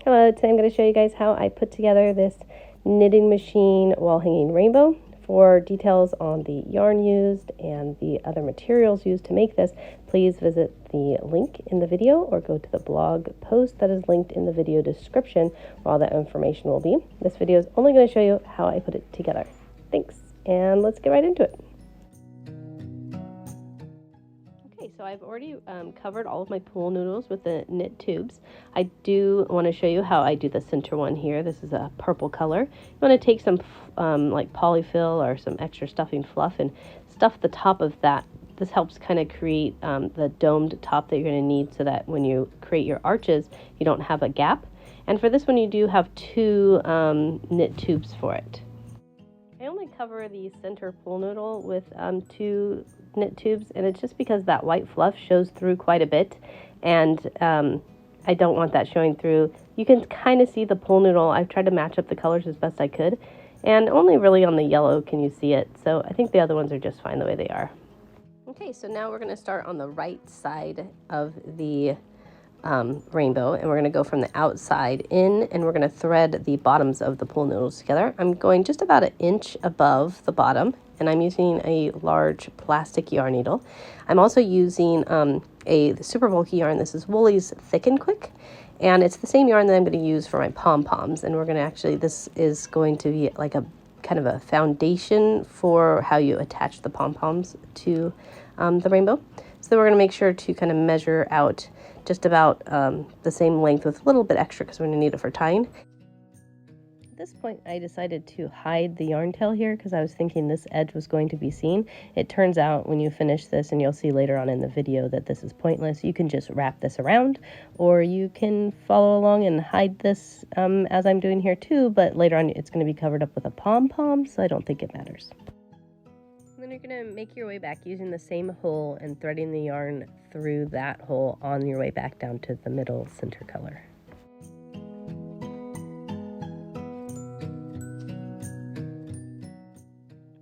Hello, today I'm going to show you guys how I put together this knitting machine wall hanging rainbow. For details on the yarn used and the other materials used to make this, please visit the link in the video or go to the blog post that is linked in the video description where all that information will be. This video is only going to show you how I put it together. Thanks, and let's get right into it. Okay, so I've already covered all of my pool noodles with the knit tubes. I do want to show you how I do the center one here. This is a purple color. You want to take some like polyfill or some extra stuffing fluff and stuff the top of that. This helps kind of create the domed top that you're going to need so that when you create your arches, you don't have a gap. And for this one, you do have two knit tubes for it. I only cover the center pool noodle with two knit tubes, and it's just because that white fluff shows through quite a bit, and I don't want that showing through. You can kind of see the pool noodle. I've tried to match up the colors as best I could, and only really on the yellow can you see it, so I think the other ones are just fine the way they are. Okay, so now we're going to start on the right side of the rainbow, and we're going to go from the outside in, and we're going to thread the bottoms of the pool noodles together. I'm going just about an inch above the bottom, and I'm using a large plastic yarn needle. I'm also using a super bulky yarn. This is Woolly's Thick and Quick, and it's the same yarn that I'm going to use for my pom-poms, and we're going to actually, this is going to be like a kind of a foundation for how you attach the pom-poms to the rainbow. So we're going to make sure to kind of measure out just about the same length with a little bit extra because we're going to need it for tying. At this point, I decided to hide the yarn tail here because I was thinking this edge was going to be seen. It turns out when you finish this, and you'll see later on in the video that this is pointless, you can just wrap this around, or you can follow along and hide this as I'm doing here too, but later on it's going to be covered up with a pom-pom, so I don't think it matters. Then you're going to make your way back using the same hole and threading the yarn through that hole on your way back down to the middle center color.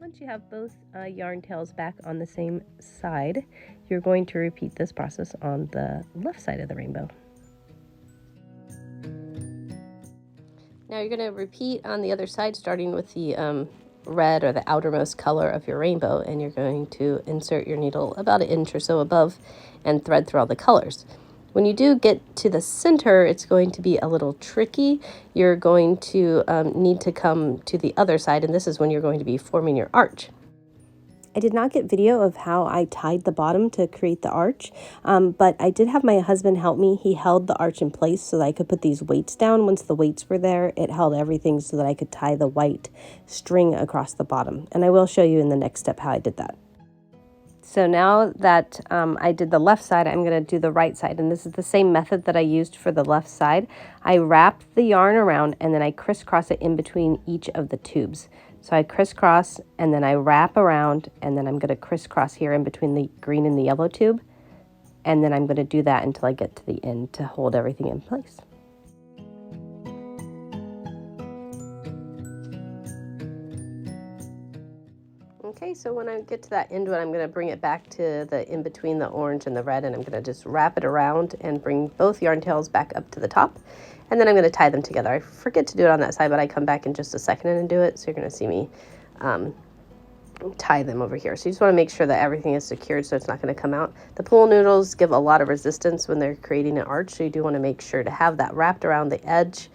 Once you have both yarn tails back on the same side, you're going to repeat this process on the left side of the rainbow. Now you're going to repeat on the other side, starting with the red or the outermost color of your rainbow, and you're going to insert your needle about an inch or so above and thread through all the colors. When you do get to the center, it's going to be a little tricky. You're going to need to come to the other side, and this is when you're going to be forming your arch. I did not get video of how I tied the bottom to create the arch, but I did have my husband help me. He held the arch in place so that I could put these weights down. Once the weights were there, it held everything so that I could tie the white string across the bottom. And I will show you in the next step how I did that. So now that I did the left side, I'm going to do the right side. And this is the same method that I used for the left side. I wrapped the yarn around and then I crisscross it in between each of the tubes. So I crisscross and then I wrap around, and then I'm going to crisscross here in between the green and the yellow tube. And then I'm going to do that until I get to the end to hold everything in place. Okay, so when I get to that end one, I'm going to bring it back to the in between the orange and the red, and I'm going to just wrap it around and bring both yarn tails back up to the top. And then I'm going to tie them together. I forget to do it on that side, but I come back in just a second and do it. So you're going to see me tie them over here. So you just want to make sure that everything is secured so it's not going to come out. The pool noodles give a lot of resistance when they're creating an arch, so you do want to make sure to have that wrapped around the edge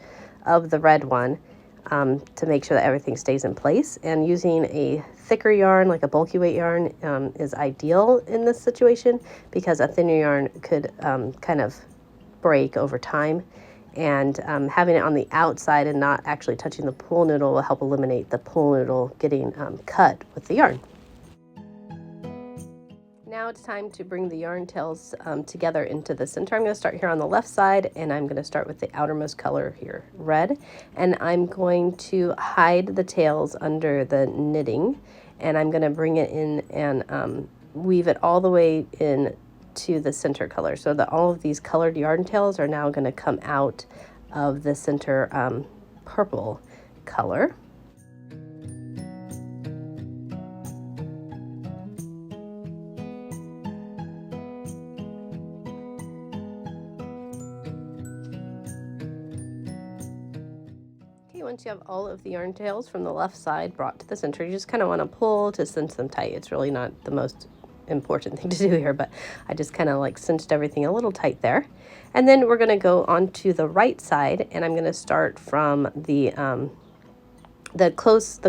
of the red one to make sure that everything stays in place. And using a thicker yarn, like a bulky weight yarn, is ideal in this situation because a thinner yarn could kind of break over time. And having it on the outside and not actually touching the pool noodle will help eliminate the pool noodle getting cut with the yarn. Now it's time to bring the yarn tails together into the center. I'm going to start here on the left side, and I'm going to start with the outermost color here, red. And I'm going to hide the tails under the knitting, and I'm going to bring it in and weave it all the way in to the center color, so that all of these colored yarn tails are now going to come out of the center purple color. Okay, once you have all of the yarn tails from the left side brought to the center, you just kind of want to pull to cinch them tight. It's really not the most important thing to do here, but I just kind of like cinched everything a little tight there. And then we're going to go on to the right side, and I'm going to start from the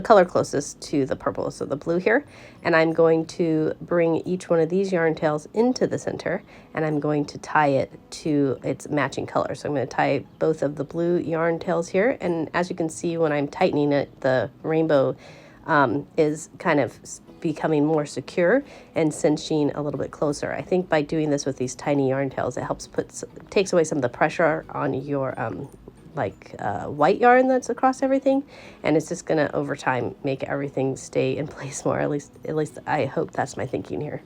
color closest to the purple, so the blue here, and I'm going to bring each one of these yarn tails into the center, and I'm going to tie it to its matching color. So I'm going to tie both of the blue yarn tails here, and as you can see when I'm tightening it, the rainbow is kind of becoming more secure and cinching a little bit closer. I think by doing this with these tiny yarn tails, it helps takes away some of the pressure on your white yarn that's across everything, and it's just gonna over time make everything stay in place more. At least I hope that's my thinking here.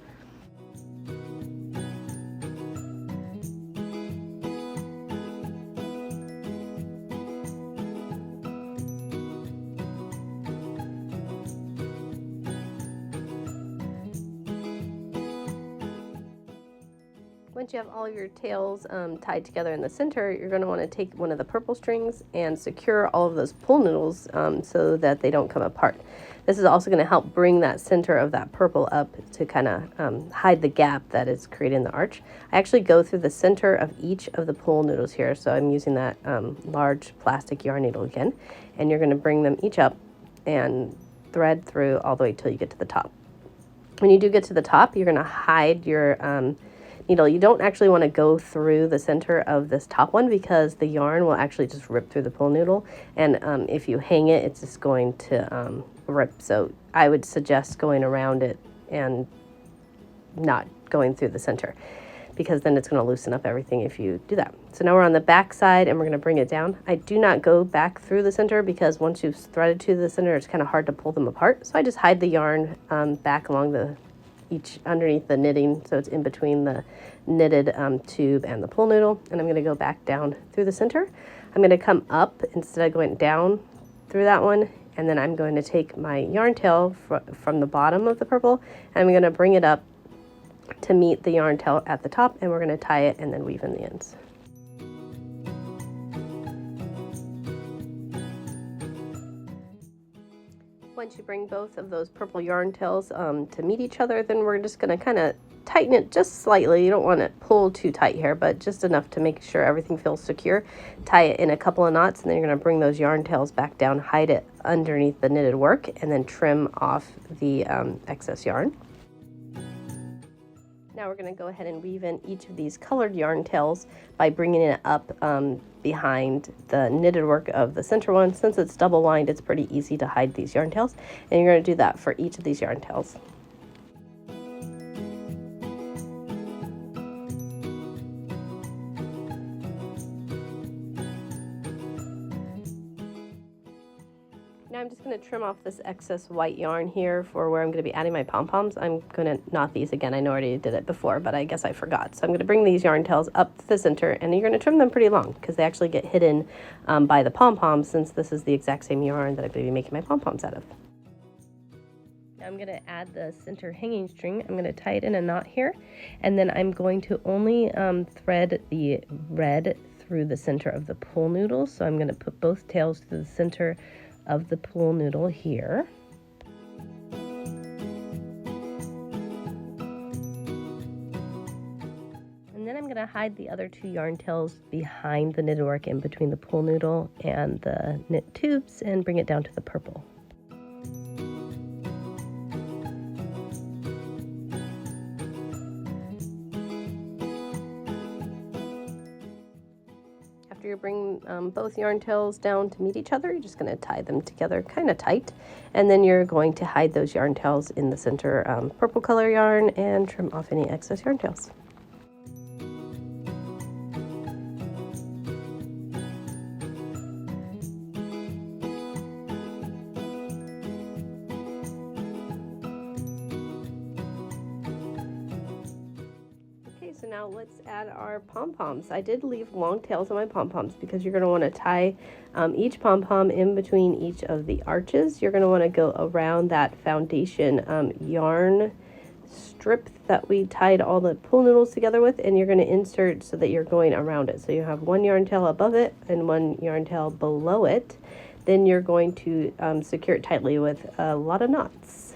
Once you have all your tails tied together in the center, you're going to want to take one of the purple strings and secure all of those pull noodles so that they don't come apart. This is also going to help bring that center of that purple up to kind of hide the gap that is creating the arch. I actually go through the center of each of the pull noodles here, so I'm using that large plastic yarn needle again, and you're going to bring them each up and thread through all the way till you get to the top. When you do get to the top, you're going to hide your needle. You don't actually want to go through the center of this top one because the yarn will actually just rip through the pull noodle, and if you hang it, it's just going to rip. So I would suggest going around it and not going through the center, because then it's going to loosen up everything if you do that. So now we're on the back side and we're going to bring it down. I do not go back through the center because once you've threaded to the center, it's kind of hard to pull them apart. So I just hide the yarn back along each underneath the knitting, so it's in between the knitted tube and the pull noodle, and I'm going to go back down through the center. I'm going to come up instead of going down through that one, and then I'm going to take my yarn tail from the bottom of the purple, and I'm going to bring it up to meet the yarn tail at the top, and we're going to tie it and then weave in the ends. Once you bring both of those purple yarn tails to meet each other, then we're just going to kind of tighten it just slightly. You don't want to pull too tight here, but just enough to make sure everything feels secure. Tie it in a couple of knots, and then you're going to bring those yarn tails back down, hide it underneath the knitted work, and then trim off the excess yarn. Now we're going to go ahead and weave in each of these colored yarn tails by bringing it up behind the knitted work of the center one. Since it's double lined, it's pretty easy to hide these yarn tails, and you're going to do that for each of these yarn tails. Now I'm just going to trim off this excess white yarn here for where I'm going to be adding my pom-poms. I'm going to knot these again. I know I already did it before, but I guess I forgot. So I'm going to bring these yarn tails up to the center, and you're going to trim them pretty long because they actually get hidden by the pom-poms, since this is the exact same yarn that I'm going to be making my pom-poms out of. Now I'm going to add the center hanging string. I'm going to tie it in a knot here, and then I'm going to only thread the red through the center of the pull noodle. So I'm going to put both tails to the center of the pull noodle here. And then I'm going to hide the other two yarn tails behind the knitted work in between the pull noodle and the knit tubes and bring it down to the purple. After you bring both yarn tails down to meet each other, you're just going to tie them together kind of tight, and then you're going to hide those yarn tails in the center purple color yarn and trim off any excess yarn tails. So now let's add our pom-poms. I did leave long tails on my pom-poms because you're going to want to tie each pom-pom in between each of the arches. You're going to want to go around that foundation yarn strip that we tied all the pull noodles together with, and you're going to insert so that you're going around it. So you have one yarn tail above it and one yarn tail below it Then you're going to secure it tightly with a lot of knots.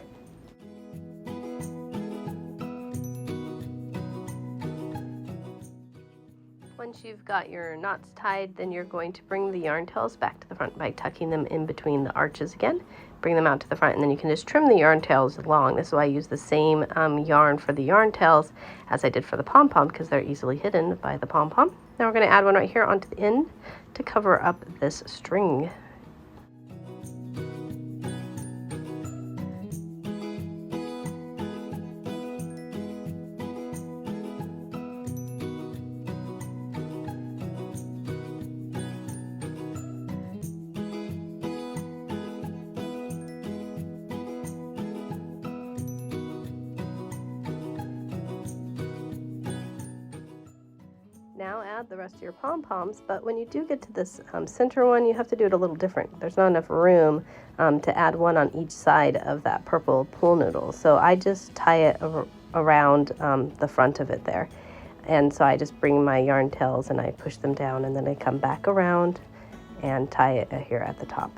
Once you've got your knots tied, then you're going to bring the yarn tails back to the front by tucking them in between the arches again. Bring them out to the front, and then you can just trim the yarn tails long. This is why I use the same yarn for the yarn tails as I did for the pom-pom, because they're easily hidden by the pom-pom. Now we're going to add one right here onto the end to cover up this string. Now add the rest of your pom-poms, but when you do get to this center one, you have to do it a little different. There's not enough room to add one on each side of that purple pool noodle. So I just tie it around the front of it there. And so I just bring my yarn tails and I push them down, and then I come back around and tie it here at the top.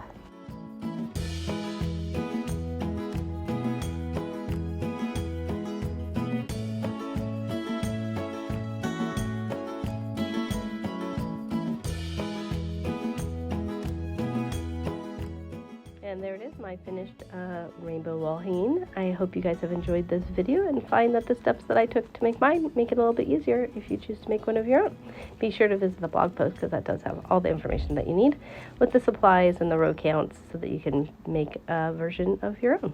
And there it is, my finished rainbow wall hanging. I hope you guys have enjoyed this video and find that the steps that I took to make mine make it a little bit easier if you choose to make one of your own. Be sure to visit the blog post, because that does have all the information that you need with the supplies and the row counts so that you can make a version of your own.